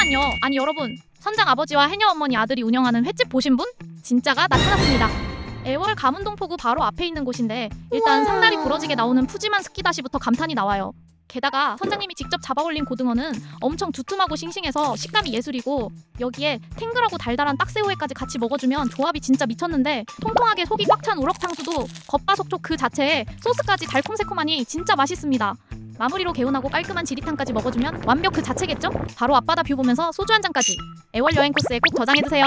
잠시만요. 아니 여러분, 선장 아버지와 해녀 어머니 아들이 운영하는 횟집 보신 분? 진짜가 나타났습니다. 애월 가문동포구 바로 앞에 있는 곳인데 일단 상다리 부러지게 나오는 푸짐한 스키다시부터 감탄이 나와요. 게다가 선장님이 직접 잡아올린 고등어는 엄청 두툼하고 싱싱해서 식감이 예술이고, 여기에 탱글하고 달달한 딱새우회까지 같이 먹어주면 조합이 진짜 미쳤는데, 통통하게 속이 꽉 찬 우럭탕수도 겉바속촉 그 자체에 소스까지 달콤새콤하니 진짜 맛있습니다. 마무리로 개운하고 깔끔한 지리탕까지 먹어주면 완벽 그 자체겠죠? 바로 앞바다 뷰 보면서 소주 한 잔까지. 애월 여행 코스에 꼭 저장해두세요.